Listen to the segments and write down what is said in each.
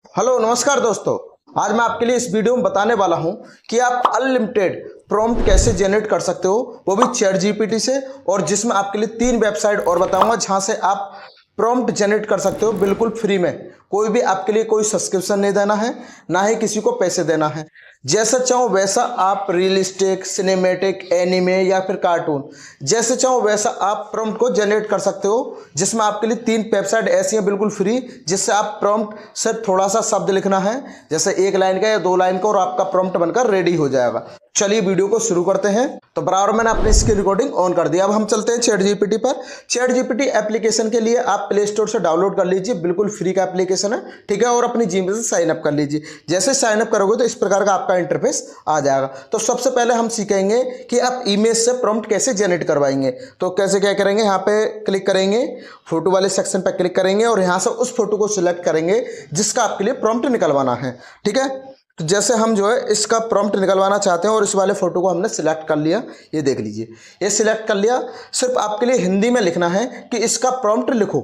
Hello नमस्कार दोस्तों। आज मैं आपके लिए इस वीडियो में बताने वाला हूं कि आप अनलिमिटेड प्रॉम्प्ट कैसे जनरेट कर सकते हो, वो भी चैट जीपीटी से। और जिसमें आपके लिए 3 वेबसाइट और बताऊंगा जहां से आप प्रॉम्प्ट जनरेट कर सकते हो बिल्कुल फ्री में। कोई भी आपके लिए कोई सब्सक्रिप्शन नहीं देना है, ना ही किसी को पैसे देना है। जैसा चाहो वैसा आप रियलिस्टिक, सिनेमैटिक, एनिमे या फिर कार्टून, जैसे चाहो वैसा आप प्रॉम्प्ट को जनरेट कर सकते हो। जिसमें आपके लिए 3 वेबसाइट ऐसी हैं बिल्कुल फ्री, जिससे आप प्रॉम्प्ट सिर्फ थोड़ा सा शब्द लिखना है, जैसे 1 लाइन का या 2 लाइन का, और आपका प्रॉम्प्ट बनकर रेडी हो जाएगा। चलिए वीडियो को शुरू करते हैं। तो बराबर मैंने अपनी इसकी रिकॉर्डिंग ऑन कर दिया। अब हम चलते हैं चैट जीपीटी पर। चैट जीपीटी एप्लीकेशन के लिए आप प्ले स्टोर से डाउनलोड कर लीजिए, बिल्कुल फ्री का एप्लीकेशन है, ठीक है। और अपनी जीमेल से साइन अप कर लीजिए। जैसे साइन अप करोगे तो इस प्रकार का आपका इंटरफेस आ जाएगा। तो सबसे पहले हम सीखेंगे कि आप इमेज से प्रॉम्प्ट कैसे जनरेट करवाएंगे। तो कैसे क्या करेंगे, यहाँ पे क्लिक करेंगे, फोटो वाले सेक्शन पर क्लिक करेंगे और यहाँ से उस फोटो को सिलेक्ट करेंगे जिसका आपके लिए प्रॉम्प्ट निकलवाना है, ठीक है। तो जैसे हम जो है इसका प्रॉम्प्ट निकलवाना चाहते हैं और इस वाले फोटो को हमने सिलेक्ट कर लिया, ये देख लीजिए, ये सिलेक्ट कर लिया। सिर्फ आपके लिए हिंदी में लिखना है कि इसका प्रॉम्प्ट लिखो,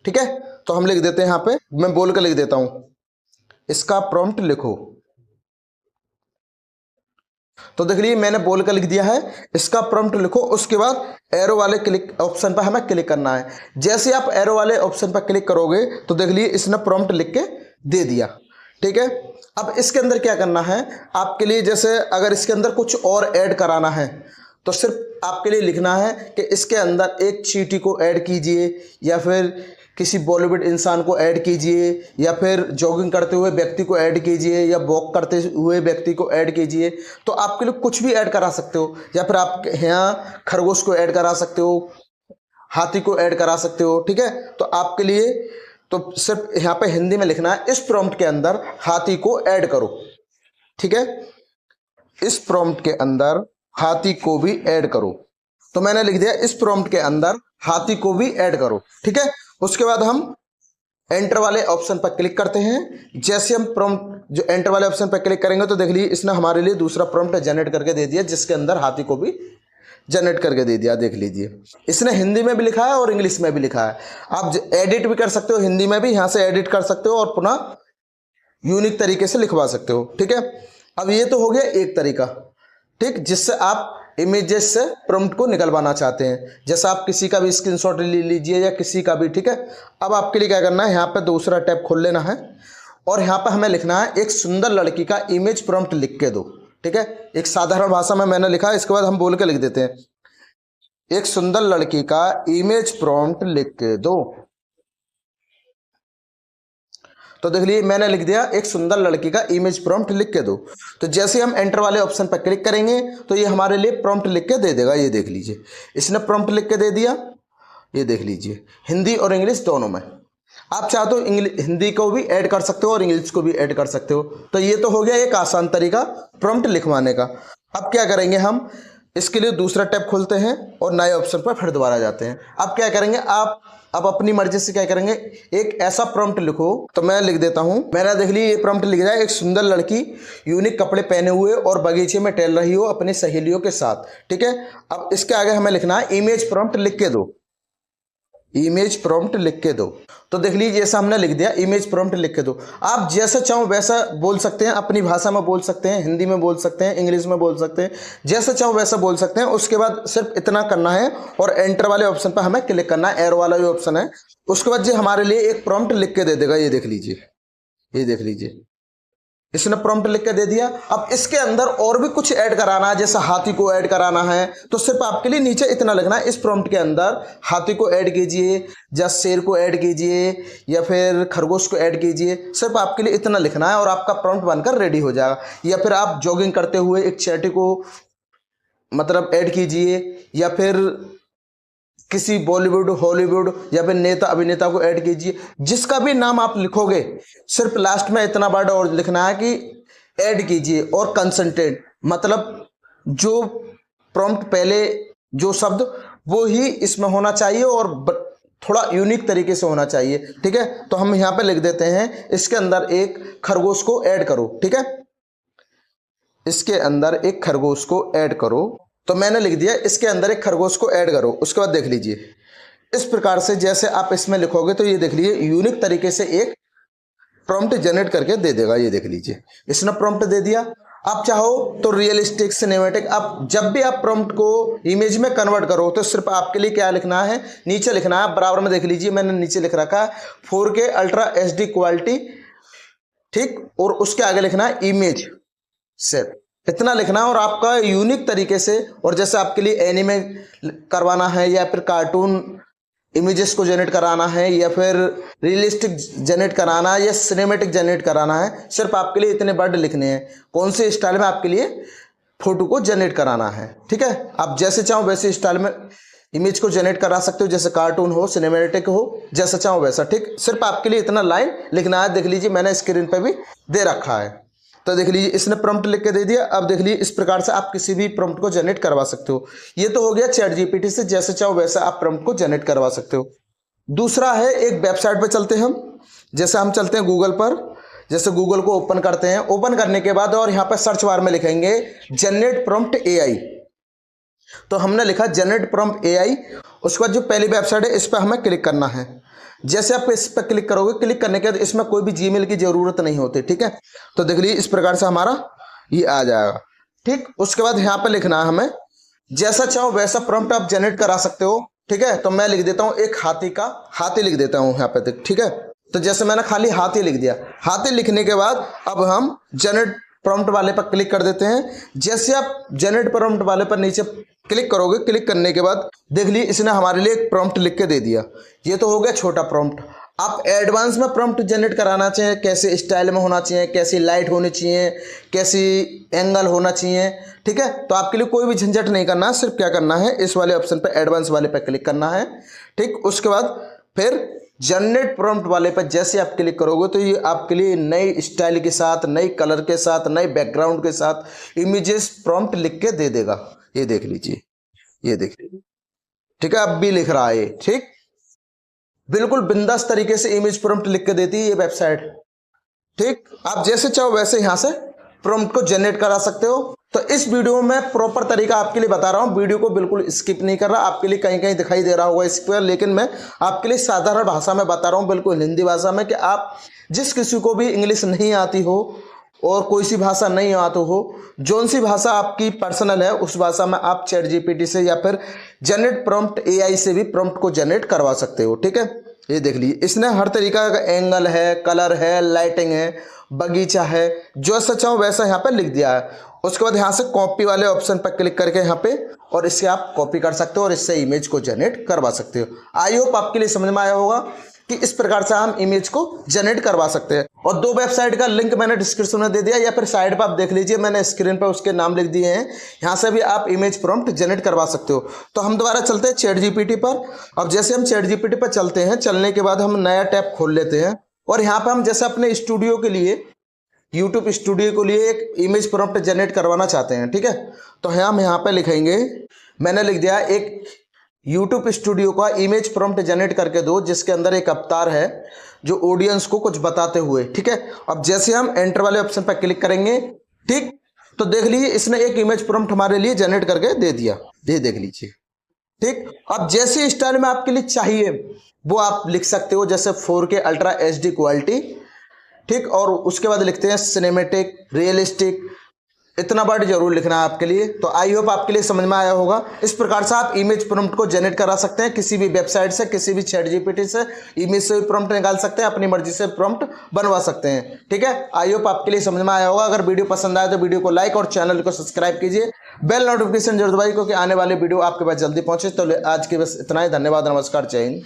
ठीक है। तो हम लिख देते हैं, यहाँ पे मैं बोल कर लिख देता हूं, इसका प्रॉम्प्ट लिखो। तो देख लीजिए मैंने बोल कर लिख दिया है, इसका प्रॉम्प्ट लिखो। उसके बाद एरो वाले क्लिक ऑप्शन पर हमें क्लिक करना है। जैसे आप एरो वाले ऑप्शन पर क्लिक करोगे तो देख लीजिए इसने प्रॉम्प्ट लिख के दे दिया, ठीक है। अब इसके अंदर क्या करना है आपके लिए, जैसे अगर इसके अंदर कुछ और ऐड कराना है तो सिर्फ आपके लिए लिखना है कि इसके अंदर एक चींटी को ऐड कीजिए, या फिर किसी बॉलीवुड इंसान को ऐड कीजिए, या फिर जॉगिंग करते हुए व्यक्ति को ऐड कीजिए, या वॉक करते हुए व्यक्ति को ऐड कीजिए। तो आपके लिए कुछ भी ऐड करा सकते हो, या फिर आप यहाँ खरगोश को ऐड करा सकते हो, हाथी को ऐड करा सकते हो, ठीक है। तो आपके लिए तो सिर्फ यहाँ पे हिंदी में लिखना है, इस प्रॉम्प्ट के अंदर हाथी को ऐड करो, ठीक है। इस प्रॉम्प्ट के अंदर हाथी को भी ऐड करो। तो मैंने लिख दिया, इस प्रॉम्प्ट के अंदर हाथी को भी ऐड करो, ठीक है। उसके बाद हम एंटर वाले ऑप्शन पर क्लिक करते हैं। जैसे हम प्रॉम्प्ट जो एंटर वाले ऑप्शन पर क्लिक करेंगे तो देख लीजिए इसने हमारे लिए दूसरा प्रॉम्प्ट जनरेट करके दे दिया, जिसके अंदर हाथी को भी जनरेट करके दे दिया। देख लीजिए इसने हिंदी में भी लिखा है और इंग्लिश में भी लिखा है। आप एडिट भी कर सकते हो, हिंदी में भी यहाँ से एडिट कर सकते हो और पुनः यूनिक तरीके से लिखवा सकते हो, ठीक है। अब ये तो हो गया एक तरीका, ठीक, जिससे आप इमेजेस से प्रॉम्प्ट को निकलवाना चाहते हैं। जैसा आप किसी का भी स्क्रीनशॉट ले लीजिए या किसी का भी, ठीक है। अब आपके लिए क्या करना है, यहाँ पे दूसरा टैब खोल लेना है और यहाँ पे हमें लिखना है, एक सुंदर लड़की का इमेज प्रॉम्प्ट लिख के दो, ठीक है। एक साधारण भाषा में मैंने लिखा है, इसके बाद हम बोल के लिख देते हैं, एक सुंदर लड़की का इमेज प्रॉम्प्ट लिख के दो। तो देख लीजिए मैंने लिख दिया, एक सुंदर लड़की का इमेज प्रॉम्प्ट लिख के दो। तो जैसे हम एंटर वाले ऑप्शन पर क्लिक करेंगे तो ये हमारे लिए प्रॉम्प्ट लिख के दे देगा। ये देख लीजिए इसने प्रॉम्प्ट लिख के दे दिया, ये देख लीजिए, हिंदी और इंग्लिश दोनों में। आप चाहे तो हिंदी को भी ऐड कर सकते हो और इंग्लिश को भी ऐड कर सकते हो। तो ये तो हो गया एक आसान तरीका प्रॉम्प्ट लिखवाने का। अब क्या करेंगे, हम इसके लिए दूसरा टैब खोलते हैं और नए ऑप्शन पर फिर दोबारा जाते हैं। अब क्या करेंगे, आप अब अपनी मर्जी से क्या करेंगे, एक ऐसा प्रॉम्प्ट लिखो। तो मैं लिख देता हूं, मैंने देख ली ये प्रॉम्प्ट लिख दिया, एक सुंदर लड़की यूनिक कपड़े पहने हुए और बगीचे में टहल रही हो अपनी सहेलियों के साथ, ठीक है। अब इसके आगे हमें लिखना है, इमेज प्रॉम्प्ट लिख के दो, इमेज प्रॉम्प्ट लिख के दो। तो देख लीजिए जैसा हमने लिख दिया, इमेज प्रॉम्प्ट लिख के दो। आप जैसा चाहो वैसा बोल सकते हैं, अपनी भाषा में बोल सकते हैं, हिंदी में बोल सकते हैं, इंग्लिश में बोल सकते हैं, जैसा चाहो वैसा बोल सकते हैं। उसके बाद सिर्फ इतना करना है और एंटर वाले ऑप्शन पर हमें क्लिक करना है, एरो वाला जो ऑप्शन है। उसके बाद जो हमारे लिए एक प्रॉम्प्ट लिख के दे देगा, ये देख लीजिए, ये देख लीजिए इसने प्रॉम्प्ट लिख के दे दिया। अब इसके अंदर और भी कुछ ऐड कराना है, जैसे हाथी को ऐड कराना है, तो सिर्फ आपके लिए नीचे इतना लिखना है, इस प्रॉम्प्ट के अंदर हाथी को ऐड कीजिए, या शेर को ऐड कीजिए, या फिर खरगोश को ऐड कीजिए। सिर्फ आपके लिए इतना लिखना है और आपका प्रॉम्प्ट बनकर रेडी हो जाएगा। या फिर आप जॉगिंग करते हुए एक चैटी को मतलब ऐड कीजिए, या फिर किसी बॉलीवुड, हॉलीवुड या फिर नेता अभिनेता को ऐड कीजिए। जिसका भी नाम आप लिखोगे सिर्फ लास्ट में इतना वर्ड और लिखना है कि ऐड कीजिए और कंसंट्रेट, मतलब जो प्रॉम्प्ट पहले जो शब्द वो ही इसमें होना चाहिए और थोड़ा यूनिक तरीके से होना चाहिए, ठीक है। तो हम यहाँ पे लिख देते हैं, इसके अंदर एक खरगोश को ऐड करो, ठीक है। इसके अंदर एक खरगोश को ऐड करो। तो मैंने लिख दिया, इसके अंदर एक खरगोश को ऐड करो। उसके बाद देख लीजिए इस प्रकार से जैसे आप इसमें लिखोगे तो ये देख लीजिए यूनिक तरीके से एक प्रॉम्प्ट जनरेट करके दे देगा। ये देख लीजिए, इसने प्रॉम्प्ट दे दिया। आप चाहो तो रियलिस्टिक, सिनेमैटिक, आप जब भी आप प्रॉम्प्ट को इमेज में कन्वर्ट करो तो सिर्फ आपके लिए क्या लिखना है, नीचे लिखना है, बराबर में देख लीजिए मैंने नीचे लिख रखा है 4K अल्ट्रा HD क्वालिटी, ठीक, और उसके आगे लिखना है इमेज सेट, इतना लिखना है। और आपका यूनिक तरीके से, और जैसे आपके लिए एनिमे करवाना है या फिर कार्टून इमेजेस को जनरेट कराना है या फिर रियलिस्टिक जनरेट कराना है या सिनेमेटिक जनरेट कराना है, सिर्फ आपके लिए इतने वर्ड लिखने हैं, कौन से स्टाइल में आपके लिए फोटो को जनरेट कराना है। ठीक है, आप जैसे चाहो वैसे स्टाइल में इमेज को जनरेट करा सकते हो, जैसे कार्टून हो, सिनेमेटिक हो, जैसा चाहो वैसा। ठीक, सिर्फ आपके लिए इतना लाइन लिखना है। देख लीजिए मैंने स्क्रीन पे भी दे रखा है। तो देख लीजिए इसने प्रॉम्प्ट लिख के दे दिया। अब देख लीजिए इस प्रकार से आप किसी भी प्रॉम्प्ट को जनरेट करवा सकते हो। ये तो हो गया चैट जीपीटी से, जैसे चाहो वैसा आप प्रॉम्प्ट को जनरेट करवा सकते हो। दूसरा है, एक वेबसाइट पे चलते हैं हम, जैसे हम चलते हैं गूगल पर, जैसे गूगल को ओपन करते हैं, ओपन करने के बाद और यहाँ पर सर्च बार में लिखेंगे जनरेट प्रॉम्प्ट AI। तो हमने लिखा जनरेट प्रॉम्प्ट AI, उसके बाद जो पहली वेबसाइट है इस पर हमें क्लिक करना है। जैसे आप इस पर क्लिक करोगे, क्लिक करने के बाद इसमें कोई भी जीमेल की जरूरत नहीं होती। ठीक है, तो देख लीजिए इस प्रकार से हमारा ये आ जाएगा। ठीक, उसके बाद यहाँ पे लिखना है हमें, जैसा चाहो वैसा प्रॉम्प्ट आप जनरेट करा सकते हो। ठीक है, तो मैं लिख देता हूँ एक हाथी लिख देता हूँ यहाँ पे। ठीक है, तो जैसे मैंने खाली हाथी लिख दिया। हाथी लिखने के बाद अब हम जनरेट प्रॉम्प्ट वाले पर क्लिक कर देते हैं। जैसे आप जनरेट प्रॉम्प्ट वाले पर नीचे क्लिक करोगे, क्लिक करने के बाद देख लीजिए इसने हमारे लिए एक प्रॉम्प्ट लिख के दे दिया। ये तो हो गया छोटा प्रॉम्प्ट। आप एडवांस में प्रॉम्प्ट जनरेट कराना चाहिए, कैसे स्टाइल में होना चाहिए, कैसी लाइट होनी चाहिए, कैसी एंगल होना चाहिए। ठीक है, तो आपके लिए कोई भी झंझट नहीं करना है, सिर्फ क्या करना है, इस वाले ऑप्शन पे एडवांस वाले पे क्लिक करना है। ठीक, उसके बाद फिर जनरेट प्रॉम्प्ट वाले पर जैसे आप क्लिक करोगे तो ये आपके लिए नई स्टाइल के साथ, नई कलर के साथ, नए बैकग्राउंड के साथ इमेजेस प्रॉम्प्ट लिख के दे देगा। ये देख लीजिए, ये देख लीजिए। ठीक है, अब भी लिख रहा है। ठीक, बिल्कुल बिंदास तरीके से इमेज प्रॉम्प्ट लिख के देती है ये वेबसाइट। ठीक, आप जैसे चाहो वैसे यहां से प्रॉम्प्ट को जनरेट करा सकते हो। तो इस वीडियो में प्रॉपर तरीका आपके लिए बता रहा हूं, वीडियो को बिल्कुल स्किप नहीं कर रहा। आपके लिए कहीं कहीं दिखाई दे रहा होगा इस पर, लेकिन मैं आपके लिए साधारण भाषा में बता रहा हूं, बिल्कुल हिंदी भाषा में, कि आप जिस किसी को भी इंग्लिश नहीं आती हो और कोई सी भाषा नहीं आती हो, जोन सी भाषा आपकी पर्सनल है उस भाषा में आप चैट जीपीटी से या फिर जनरेट प्रॉम्प्ट AI से भी प्रॉम्प्ट को जनरेट करवा सकते हो। ठीक है, ये देख लीजिए इसने हर तरीका का एंगल है, कलर है, लाइटिंग है, बगीचा है, जो ऐसा चाहो वैसा यहाँ पे लिख दिया है। उसके बाद यहाँ से कॉपी वाले ऑप्शन पर क्लिक करके यहाँ पे, और इससे आप कॉपी कर सकते हो और इससे इमेज को जनरेट करवा सकते हो। आई होप आपके लिए समझ में आया होगा कि इस प्रकार से हम इमेज को जनरेट करवा सकते हैं। और दो वेबसाइट का लिंक मैंने डिस्क्रिप्शन में दे दिया, या फिर साइड पर आप देख लीजिए, मैंने स्क्रीन पर उसके नाम लिख दिए हैं। यहाँ से भी आप इमेज प्रॉम्प्ट जनरेट करवा सकते हो। तो हम दोबारा चलते हैं चैट जीपीटी पर। अब जैसे हम चैट जीपीटी पर चलते हैं, चलने के बाद हम नया टैब खोल लेते हैं, और यहाँ पर हम जैसे अपने स्टूडियो के लिए, यूट्यूब स्टूडियो के लिए एक इमेज प्रॉम्प्ट जनरेट करवाना चाहते हैं। ठीक है, तो हम यहाँ पे लिखेंगे, मैंने लिख दिया एक यूट्यूब स्टूडियो का इमेज प्रॉम्प्ट जनरेट करके दो, जिसके अंदर एक अवतार है जो ऑडियंस को कुछ बताते हुए। ठीक है, अब जैसे हम एंटर वाले ऑप्शन पर क्लिक करेंगे, ठीक, तो देख लीजिए इसने एक इमेज प्रॉम्प्ट हमारे लिए जनरेट करके दे दिया। ये देख लीजिए। ठीक, अब जैसे स्टाइल में आपके लिए चाहिए वो आप लिख सकते हो, जैसे 4K अल्ट्रा HD क्वालिटी। ठीक, और उसके बाद लिखते हैं सिनेमेटिक, रियलिस्टिक, इतना वर्ड जरूर लिखना है आपके लिए। तो आई होप आपके लिए समझ में आया होगा। इस प्रकार से आप इमेज प्रॉम्प्ट को जनरेट करा सकते हैं किसी भी वेबसाइट से, किसी भी चैट जीपीटी से इमेज से भी प्रॉम्प्ट निकाल सकते हैं, अपनी मर्जी से प्रॉम्प्ट बनवा सकते हैं। ठीक है, आई होप आपके लिए समझ में आया होगा। अगर वीडियो पसंद आए तो वीडियो को लाइक और चैनल को सब्सक्राइब कीजिए, बेल नोटिफिकेशन जरूर दबाइए, क्योंकि आने वाले वीडियो आपके पास जल्दी पहुंचे। तो आज के बस इतना ही, धन्यवाद, नमस्कार, जय हिंद।